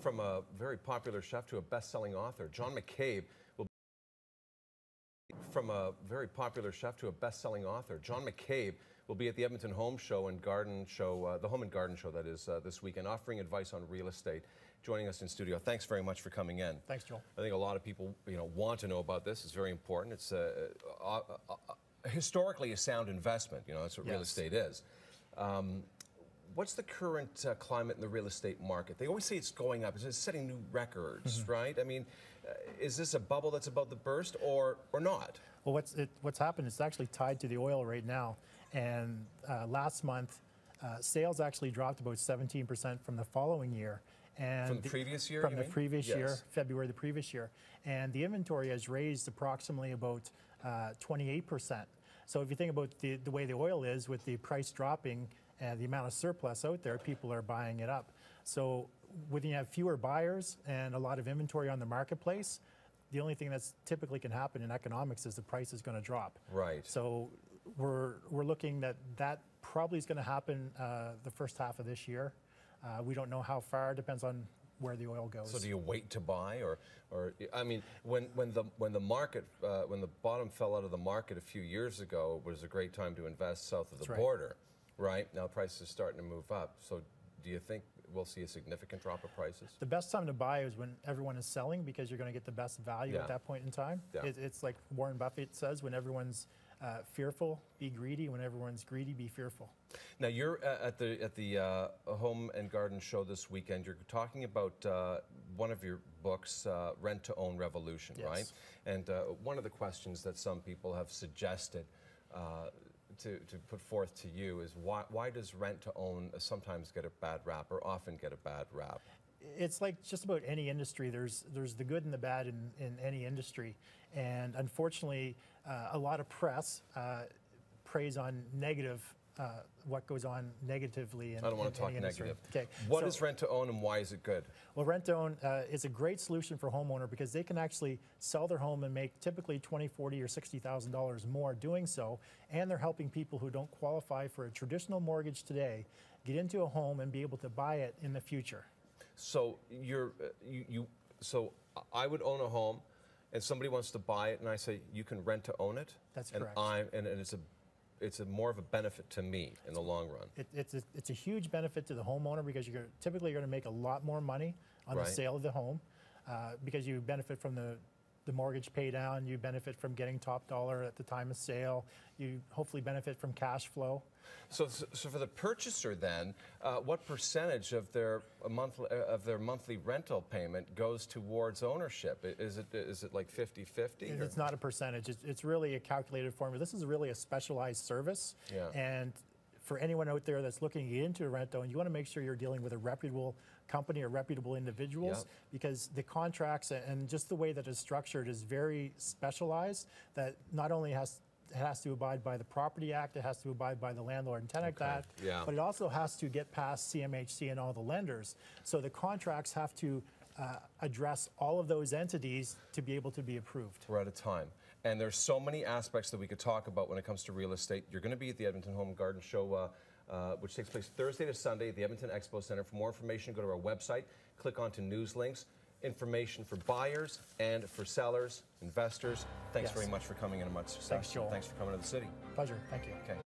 From a very popular chef to a best-selling author, John McCabe will be at the Edmonton Home Show and Garden Show, the Home and Garden Show, that is, this weekend, offering advice on real estate. Joining us in studio. Thanks very much for coming in. Thanks, Joel. I think a lot of people, want to know about this. It's very important. It's historically a sound investment. That's what real estate is. What's the current climate in the real estate market? They always say it's going up. It's setting new records, right? I mean, is this a bubble that's about to burst or not? Well, what's happened is it's actually tied to the oil right now. And last month, sales actually dropped about 17% from the following year. And from the previous year? From the previous year, February the previous year. And the inventory has raised approximately about 28%. So if you think about the way the oil is, with the price dropping and the amount of surplus out there, people are buying it up. So when you have fewer buyers and a lot of inventory on the marketplace, the only thing that's typically can happen in economics is the price is going to drop. Right. So we're looking that probably is going to happen the first half of this year. We don't know how far. It depends on where the oil goes. So do you wait to buy, or I mean, when the market when the bottom fell out of the market a few years ago, it was a great time to invest south of the border, right? Now prices are starting to move up. So do you think we'll see a significant drop of prices? The best time to buy is when everyone is selling, because you're going to get the best value at that point in time. It's like Warren Buffett says, when everyone's fearful, be greedy. When everyone's greedy, be fearful. Now you're at the Home and Garden Show this weekend. You're talking about one of your books, Rent to Own Revolution, right? And one of the questions that some people have suggested to put forth to you is why does rent to own sometimes get a bad rap, or often get a bad rap? It's like just about any industry. There's the good and the bad in any industry, and unfortunately, a lot of press preys on negative, what goes on negatively in, I don't want to talk negative. Okay. What is rent to own, and why is it good? Well, rent to own is a great solution for a homeowner, because they can actually sell their home and make typically $20,000, $40,000, or $60,000 more doing so, and they're helping people who don't qualify for a traditional mortgage today get into a home and be able to buy it in the future. So so I would own a home, and somebody wants to buy it, and I say you can rent to own it. That's correct. And it's more of a benefit to me in the long run. It's a huge benefit to the homeowner, because typically you're going to make a lot more money on the sale of the home, because you benefit from the mortgage pay down, you benefit from getting top dollar at the time of sale, you hopefully benefit from cash flow. So for the purchaser then, what percentage of their monthly rental payment goes towards ownership? Is it like 50-50? It's not a percentage. It's really a calculated formula. This is really a specialized service, and for anyone out there that's looking to get into a rent-own, you want to make sure you're dealing with a reputable company or reputable individuals, because the contracts and just the way that it's structured is very specialized, that not only it has to abide by the Property Act, it has to abide by the Landlord and Tenant Act, but it also has to get past CMHC and all the lenders. So the contracts have to address all of those entities to be able to be approved. We're out of time. And there's so many aspects that we could talk about when it comes to real estate. You're going to be at the Edmonton Home and Garden Show, which takes place Thursday to Sunday at the Edmonton Expo Center. For more information, go to our website, click onto news links. Information for buyers and for sellers, investors. Thanks very much for coming in, and much success. Thanks, Joel. Thanks for coming to the city. Pleasure. Thank you. Okay.